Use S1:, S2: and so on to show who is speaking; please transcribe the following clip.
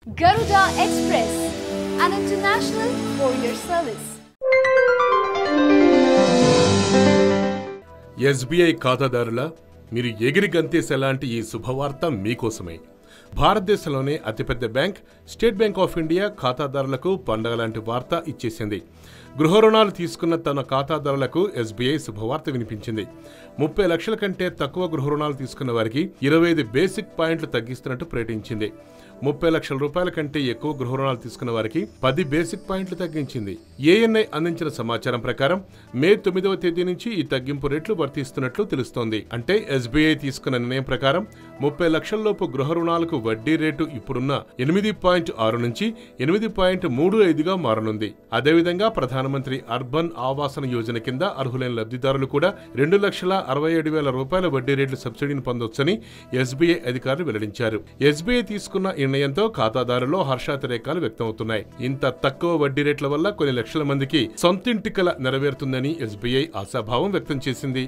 S1: Garuda Express, an international courier service.
S2: SBI ఖాతాదారుల మీరు ఎగిరి గంతేసేలాంటి ఈ శుభవార్త మీకోసమే. భారతదేశంలోనే అతిపెద్ద bank state bank of India ఖాతాదారులకు పండగ లాంటి వార్త ఇచ్చేసింది. గృహ రుణాలు తీసుకున్న తన ఖాతాదారులకు SBI శుభవార్త వినిపించింది. 30 లక్షల కంటే తక్కువ గృహ రుణాలు తీసుకున్న వారికి 25 బేసిక్ పాయింట్లు తగ్గిస్తున్నట్టు ప్రకటించింది. 30 లక్షల రూపాయల కంటే ఎక్కువ గృహ రుణాలు తీసుకున్న వారికి 10 బేసిక్ పాయింట్లు తగ్గించింది. ANI అందించిన సమాచారం ప్రకారం మే 9వ తేదీ నుంచి ఈ తగ్గింపు రేట్లు వర్తిస్తున్నట్లు తెలుస్తోంది. అంటే SBI తీసుకున్న నిర్ణయం ప్రకారం 30 లక్షల లోపు గృహ రుణాలకు వడ్డీ రేటు ఇప్పుడున్న 8.6 నుంచి 8.35గా మారనుంది. అదేవిధంగా ప్రధానమంత్రి అర్బన్ ఆవాసన యోజన కింద అర్హులైన లబ్ధిదారులు కూడా 2,67,000 రూపాయల వడ్డీ రేట్లు సబ్సిడీని పొందొచ్చని SBI అధికారులు వెల్లడించారు. SBI తీసుకున్న నిర్ణయంతో ఖాతాదారుల్లో హర్షాతిరేకాలు వ్యక్తమవుతున్నాయి. ఇంత తక్కువ వడ్డీ రేట్ల వల్ల కొన్ని లక్షల మందికి సొంతింటి కల నెరవేరుతుందని SBI ఆశాభావం వ్యక్తం చేసింది.